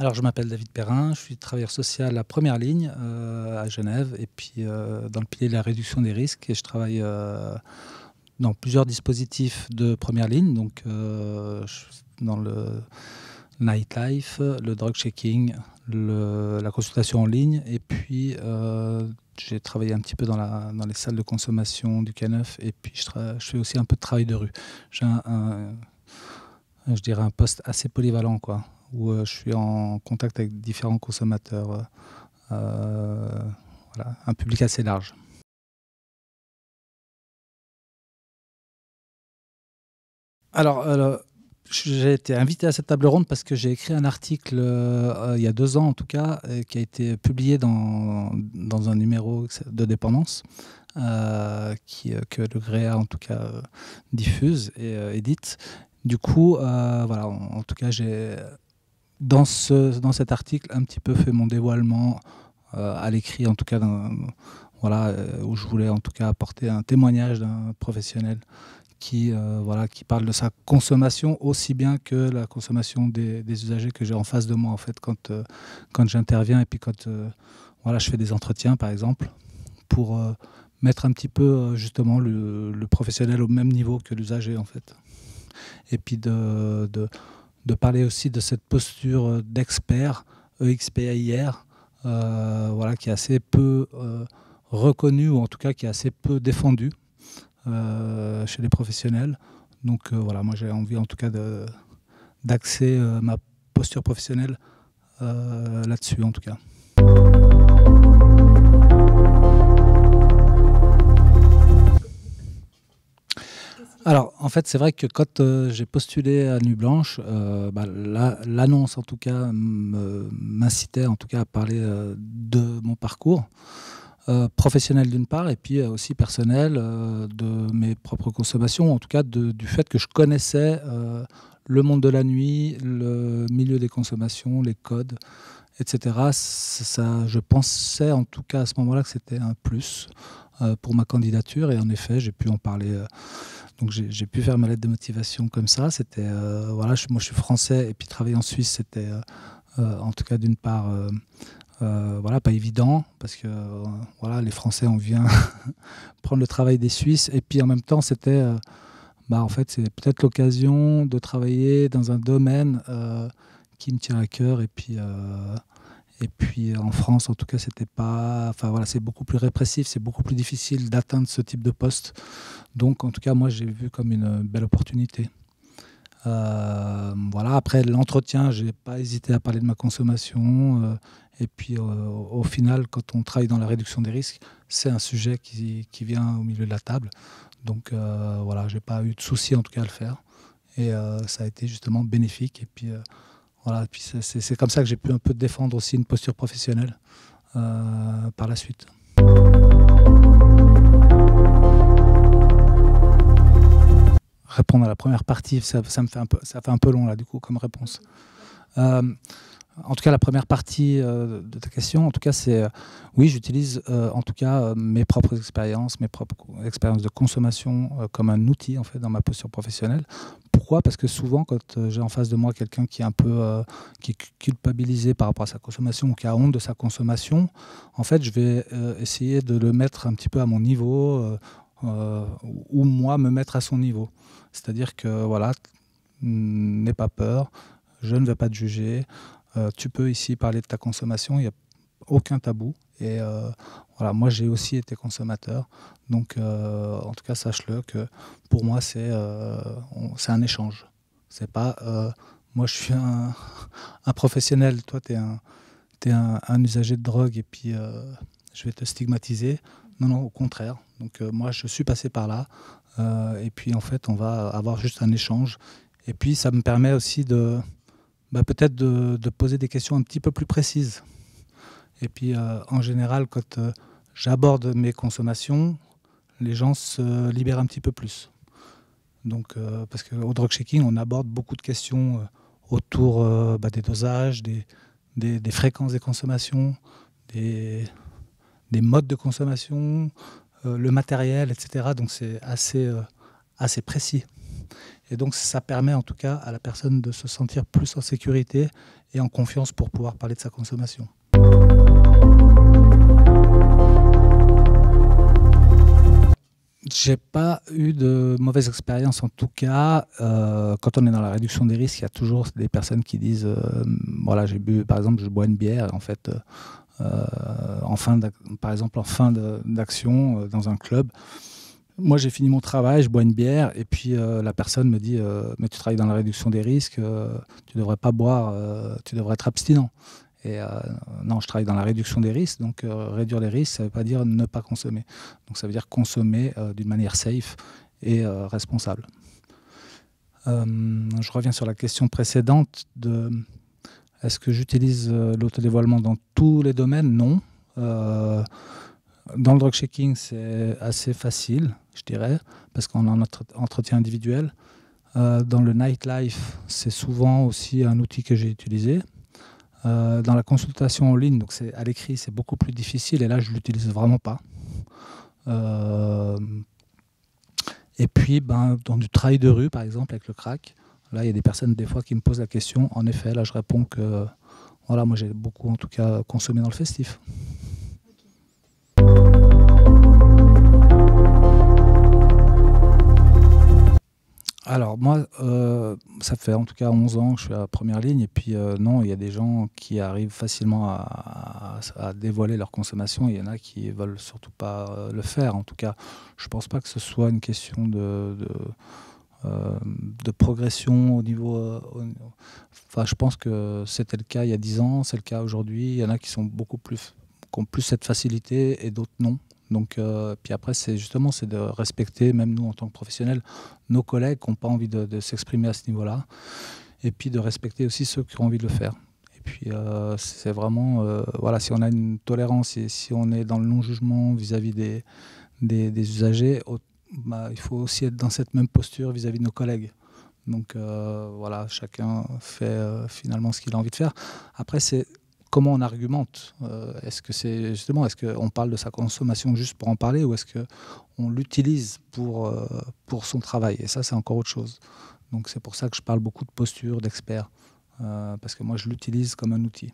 Alors, je m'appelle David Perrin, je suis travailleur social à première ligne à Genève et puis dans le pilier de la réduction des risques et je travaille dans plusieurs dispositifs de première ligne, donc dans le nightlife, le drug checking, la consultation en ligne et puis j'ai travaillé un petit peu dans les salles de consommation du K9 et puis je fais aussi un peu de travail de rue. J'ai je dirais un poste assez polyvalent, quoi, où je suis en contact avec différents consommateurs, voilà, un public assez large. Alors, j'ai été invité à cette table ronde parce que j'ai écrit un article il y a 2 ans en tout cas, qui a été publié dans un numéro de Dépendance, que le GREA en tout cas diffuse et édite. Du coup, voilà, en tout cas, j'ai dans cet article un petit peu fait mon dévoilement à l'écrit, en tout cas, voilà, où je voulais en tout cas apporter un témoignage d'un professionnel voilà, qui parle de sa consommation aussi bien que la consommation des usagers que j'ai en face de moi en fait quand j'interviens et puis quand voilà, je fais des entretiens par exemple pour mettre un petit peu justement le professionnel au même niveau que l'usager en fait. Et puis de parler aussi de cette posture d'expert, EXPIR, voilà, qui est assez peu reconnue, ou en tout cas qui est assez peu défendue chez les professionnels. Donc voilà, moi j'ai envie en tout cas d'axer ma posture professionnelle là-dessus en tout cas. Alors, en fait, c'est vrai que quand j'ai postulé à Nuit Blanche, l'annonce, en tout cas, m'incitait en tout cas à parler de mon parcours professionnel d'une part, et puis aussi personnel, de mes propres consommations, en tout cas du fait que je connaissais le monde de la nuit, le milieu des consommations, les codes, etc. Je pensais en tout cas à ce moment-là que c'était un plus pour ma candidature, et en effet, j'ai pu en parler. Donc j'ai pu faire ma lettre de motivation comme ça. C'était voilà, moi je suis français et puis travailler en Suisse, c'était en tout cas d'une part voilà, pas évident parce que voilà, les Français on vient prendre le travail des Suisses et puis en même temps c'était en fait c'est peut-être l'occasion de travailler dans un domaine qui me tient à cœur et puis en France, en tout cas, c'était pas. Enfin voilà, c'est beaucoup plus répressif, c'est beaucoup plus difficile d'atteindre ce type de poste. Donc, en tout cas, moi, j'ai vu comme une belle opportunité. Voilà. Après l'entretien, j'ai pas hésité à parler de ma consommation. Et puis, au final, quand on travaille dans la réduction des risques, c'est un sujet qui vient au milieu de la table. Donc, voilà, j'ai pas eu de souci en tout cas à le faire. Et ça a été justement bénéfique. Et puis. Voilà, et puis c'est comme ça que j'ai pu un peu défendre aussi une posture professionnelle par la suite. Répondre à la première partie, ça fait un peu long là du coup comme réponse. En tout cas, la première partie de ta question, en tout cas, c'est oui, j'utilise en tout cas mes propres expériences de consommation comme un outil en fait dans ma posture professionnelle. Pourquoi? Parce que souvent, quand j'ai en face de moi quelqu'un qui est un peu qui est culpabilisé par rapport à sa consommation ou qui a honte de sa consommation, en fait, je vais essayer de le mettre un petit peu à mon niveau ou moi me mettre à son niveau. C'est-à-dire que voilà, n'aie pas peur, je ne vais pas te juger. Tu peux ici parler de ta consommation, il n'y a aucun tabou. Et voilà, moi j'ai aussi été consommateur, donc en tout cas sache-le que pour moi c'est un échange. C'est pas moi je suis un professionnel, toi t'es un usager de drogue et puis je vais te stigmatiser. Non, non, au contraire. Donc moi je suis passé par là et puis en fait on va avoir juste un échange. Et puis ça me permet aussi peut-être de poser des questions un petit peu plus précises. Et puis, en général, quand j'aborde mes consommations, les gens se libèrent un petit peu plus. Donc, parce qu'au drug checking, on aborde beaucoup de questions autour des dosages, des fréquences des consommations, des modes de consommation, le matériel, etc. Donc, c'est assez précis. Et donc ça permet en tout cas à la personne de se sentir plus en sécurité et en confiance pour pouvoir parler de sa consommation. J'ai pas eu de mauvaise expérience en tout cas. Quand on est dans la réduction des risques, il y a toujours des personnes qui disent voilà, j'ai bu, par exemple, je bois une bière, et en fait, par exemple, en fin d'action dans un club, moi j'ai fini mon travail, je bois une bière, et puis la personne me dit mais tu travailles dans la réduction des risques, tu devrais pas boire, tu devrais être abstinent. Et non, je travaille dans la réduction des risques, donc réduire les risques, ça ne veut pas dire ne pas consommer. Donc ça veut dire consommer d'une manière safe et responsable. Je reviens sur la question précédente de est-ce que j'utilise l'autodévoilement dans tous les domaines? Non. Dans le drug checking, c'est assez facile, je dirais, parce qu'on a un entretien individuel. Dans le nightlife, c'est souvent aussi un outil que j'ai utilisé. Dans la consultation en ligne, donc c'est à l'écrit, c'est beaucoup plus difficile, et là je ne l'utilise vraiment pas. Et puis dans du travail de rue, par exemple, avec le crack, là il y a des personnes des fois qui me posent la question. En effet, là je réponds que voilà, moi j'ai beaucoup en tout cas consommé dans le festif. Alors moi, ça fait en tout cas 11 ans que je suis à la première ligne, et puis non, il y a des gens qui arrivent facilement à dévoiler leur consommation, et il y en a qui ne veulent surtout pas le faire. En tout cas, je ne pense pas que ce soit une question de progression au niveau... Enfin, je pense que c'était le cas il y a 10 ans, c'est le cas aujourd'hui. Il y en a qui sont qui ont plus cette facilité et d'autres non. Donc, puis après, c'est de respecter, même nous en tant que professionnels, nos collègues qui n'ont pas envie de s'exprimer à ce niveau-là, et puis de respecter aussi ceux qui ont envie de le faire. Et puis, c'est vraiment, voilà, si on a une tolérance et si on est dans le non-jugement vis-à-vis des usagers, il faut aussi être dans cette même posture vis-à-vis de nos collègues. Donc, voilà, chacun fait finalement ce qu'il a envie de faire. Après, c'est comment on argumente. Est-ce que c'est justement, est-ce qu'on parle de sa consommation juste pour en parler, ou est-ce qu'on l'utilise pour son travail? Et ça, c'est encore autre chose. Donc c'est pour ça que je parle beaucoup de posture, d'expert, parce que moi je l'utilise comme un outil.